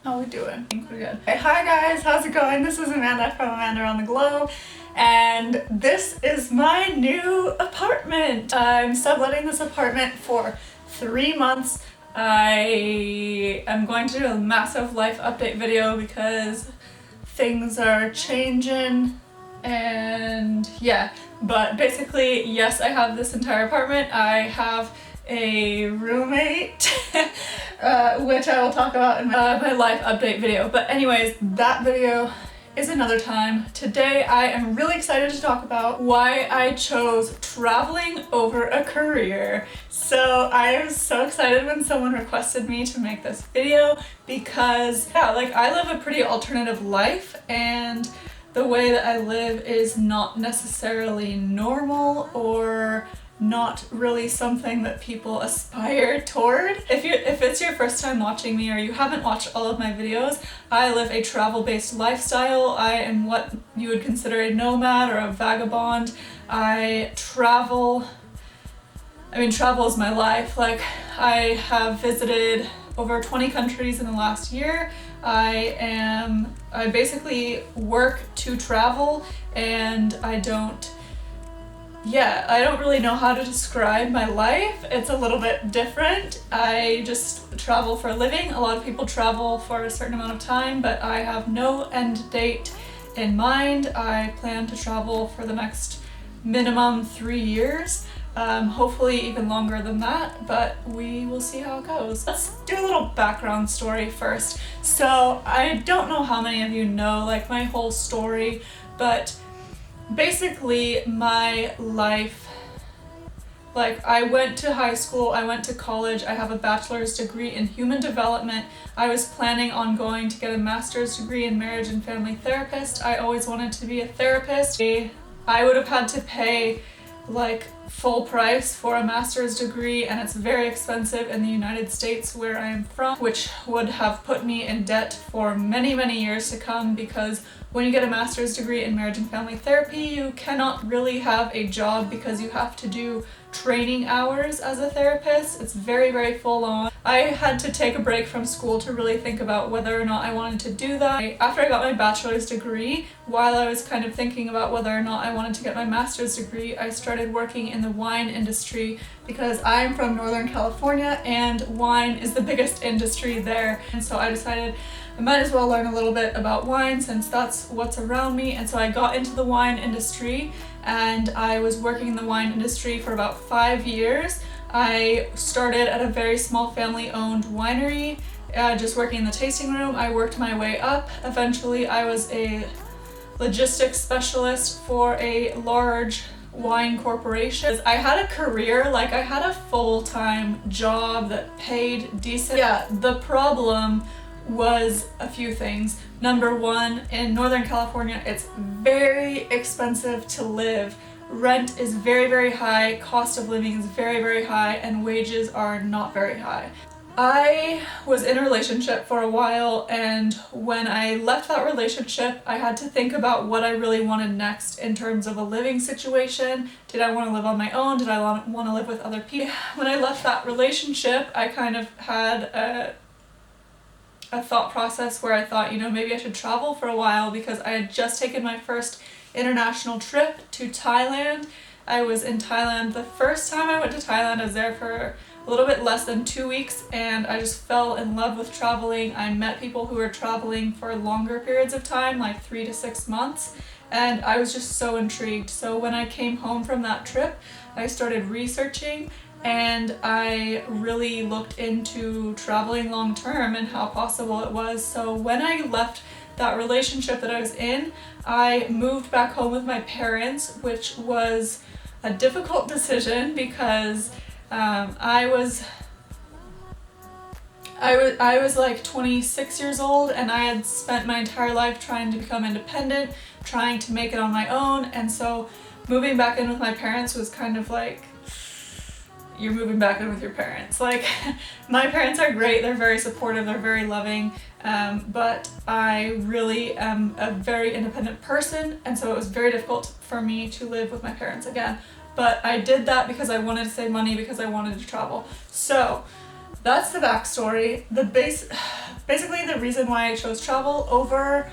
How we doing? I think we're good. Hey, hi guys, how's it going? This is Amanda from Amanda Around the Globe, and this is my new apartment. I'm subletting this apartment for 3 months. I am going to do a massive life update video because things are changing and yeah, but basically, yes, I have this entire apartment. I have a roommate, which I will talk about in my life update video. But anyways, that video is another time. Today I am really excited to talk about why I chose traveling over a career. So I am so excited when someone requested me to make this video because yeah, like I live a pretty alternative life, and the way that I live is not necessarily normal or not really something that people aspire toward. If it's your first time watching me or you haven't watched all of my videos, I live a travel-based lifestyle. I am what you would consider a nomad or a vagabond. I travel. I mean, travel is my life. Like, I have visited over 20 countries in the last year. I basically work to travel, and I don't really know how to describe my life. It's a little bit different. I just travel for a living. A lot of people travel for a certain amount of time, but I have no end date in mind. I plan to travel for the next minimum 3 years. Hopefully even longer than that, but we will see how it goes. Let's do a little background story first. So I don't know how many of you know like my whole story, but basically my life, like I went to high school, I went to college, I have a bachelor's degree in human development. I was planning on going to get a master's degree in marriage and family therapist. I always wanted to be a therapist. I would have had to pay like full price for a master's degree, and it's very expensive in the United States where I am from, which would have put me in debt for many, many years to come, because when you get a master's degree in marriage and family therapy, you cannot really have a job because you have to do training hours as a therapist. It's very, very full on. I had to take a break from school to really think about whether or not I wanted to do that. After I got my bachelor's degree, while I was kind of thinking about whether or not I wanted to get my master's degree, I started working in the wine industry because I'm from Northern California and wine is the biggest industry there. And so I decided I might as well learn a little bit about wine since that's what's around me. And so I got into the wine industry, and I was working in the wine industry for about 5 years. I started at a very small family-owned winery, just working in the tasting room. I worked my way up. Eventually, I was a logistics specialist for a large wine corporation. I had a career, like I had a full-time job that paid decent. Yeah, the problem was a few things. Number one, in Northern California, it's very expensive to live. Rent is very, very high, cost of living is very, very high, and wages are not very high. I was in a relationship for a while, and when I left that relationship, I had to think about what I really wanted next in terms of a living situation. Did I want to live on my own? Did I want to live with other people? When I left that relationship, I kind of had a thought process where I thought, maybe I should travel for a while, because I had just taken my first international trip to Thailand. I was in Thailand the first time I went to Thailand. I was there for a little bit less than 2 weeks, and I just fell in love with traveling. I met people who were traveling for longer periods of time, like 3 to 6 months, and I was just so intrigued. So when I came home from that trip, I started researching, and I really looked into traveling long term and how possible it was. So when I left that relationship that I was in, I moved back home with my parents, which was a difficult decision because I was like 26 years old, and I had spent my entire life trying to become independent, trying to make it on my own, and so moving back in with my parents was kind of like, you're moving back in with your parents. Like, my parents are great, they're very supportive, they're very loving, but I really am a very independent person, and so it was very difficult for me to live with my parents again. But I did that because I wanted to save money, because I wanted to travel. So that's the backstory. basically the reason why I chose travel over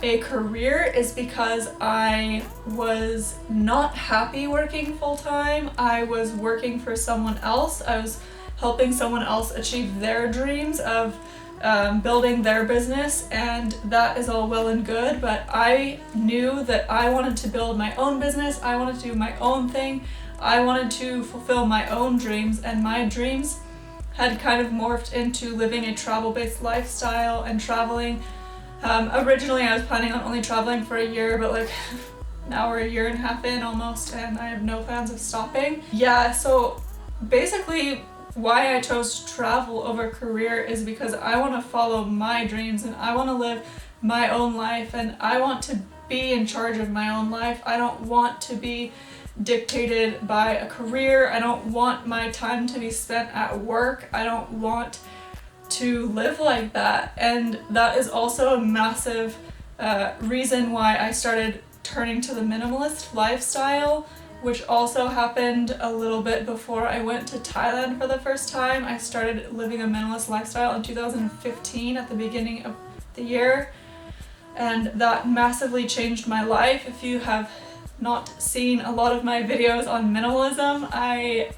a career is because I was not happy working full-time. I was working for someone else. I was helping someone else achieve their dreams of building their business, and that is all well and good, but I knew that I wanted to build my own business. I wanted to do my own thing. I wanted to fulfill my own dreams, and my dreams had kind of morphed into living a travel-based lifestyle and traveling. Originally I was planning on only traveling for a year, but like now we're a year and a half in almost, and I have no plans of stopping. Yeah, so basically why I chose travel over career is because I want to follow my dreams and I want to live my own life, and I want to be in charge of my own life. I don't want to be dictated by a career. I don't want my time to be spent at work. I don't want to live like that. And that is also a massive reason why I started turning to the minimalist lifestyle, which also happened a little bit before I went to Thailand for the first time. I started living a minimalist lifestyle in 2015 at the beginning of the year, and that massively changed my life. If you have not seen a lot of my videos on minimalism, I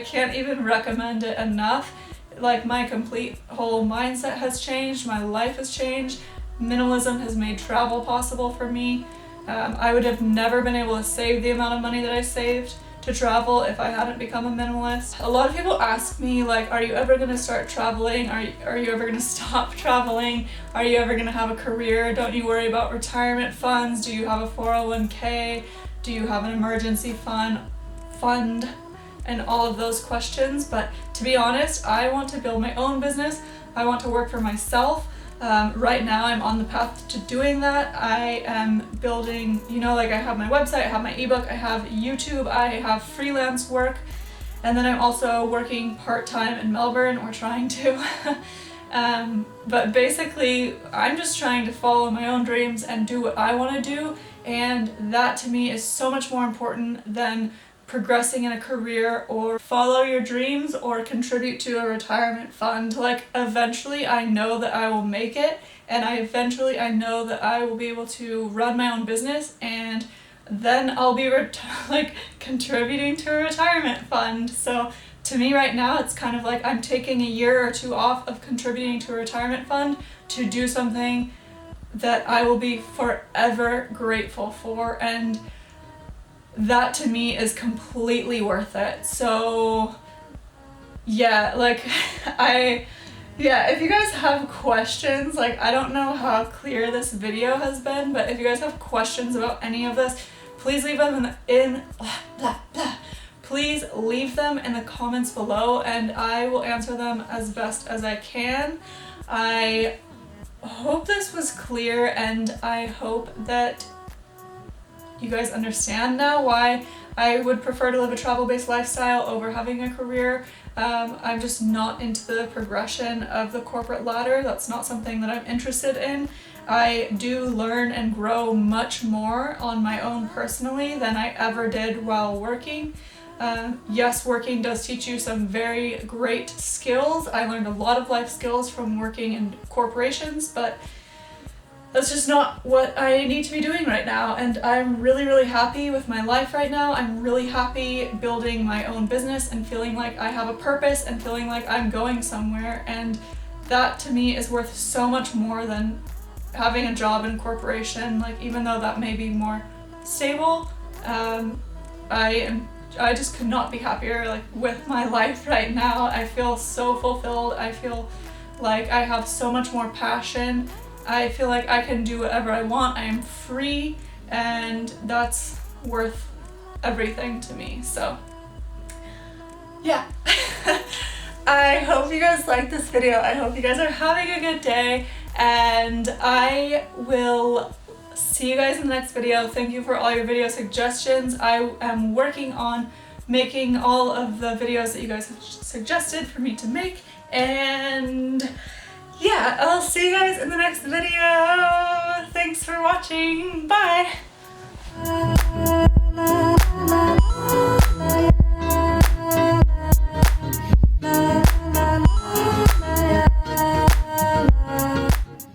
can't even recommend it enough. Like, my complete whole mindset has changed, my life has changed. Minimalism has made travel possible for me. I would have never been able to save the amount of money that I saved to travel if I hadn't become a minimalist. A lot of people ask me, like, are you ever going to start traveling? Are you ever going to stop traveling? Are you ever going to have a career? Don't you worry about retirement funds? Do you have a 401k? Do you have an emergency fund? And all of those questions. But to be honest, I want to build my own business. I want to work for myself. Right now I'm on the path to doing that. I am building, like, I have my website, I have my ebook, I have YouTube, I have freelance work, and then I'm also working part-time in Melbourne, or trying to. But basically I'm just trying to follow my own dreams and do what I want to do, and that to me is so much more important than progressing in a career or follow your dreams or contribute to a retirement fund. Like, eventually I know that I will make it, and I know that I will be able to run my own business, and then I'll be contributing to a retirement fund. So to me right now, it's kind of like I'm taking a year or two off of contributing to a retirement fund to do something that I will be forever grateful for, and that to me is completely worth it. So yeah, if you guys have questions, like, I don't know how clear this video has been, but if you guys have questions about any of this, please leave them please leave them in the comments below, and I will answer them as best as I can. I hope this was clear, and I hope that you guys understand now why I would prefer to live a travel-based lifestyle over having a career. I'm just not into the progression of the corporate ladder. That's not something that I'm interested in. I do learn and grow much more on my own personally than I ever did while working. Yes, working does teach you some very great skills. I learned a lot of life skills from working in corporations, but that's just not what I need to be doing right now, and I'm really, really happy with my life right now. I'm really happy building my own business and feeling like I have a purpose and feeling like I'm going somewhere, and that to me is worth so much more than having a job in a corporation. Like, even though that may be more stable, I just could not be happier with my life right now. I feel so fulfilled. I feel like I have so much more passion. I feel like I can do whatever I want. I am free, and that's worth everything to me. So yeah. I hope you guys liked this video. I hope you guys are having a good day, and I will see you guys in the next video. Thank you for all your video suggestions. I am working on making all of the videos that you guys have suggested for me to make, and yeah, I'll see you guys in the next video. Thanks for watching. Bye.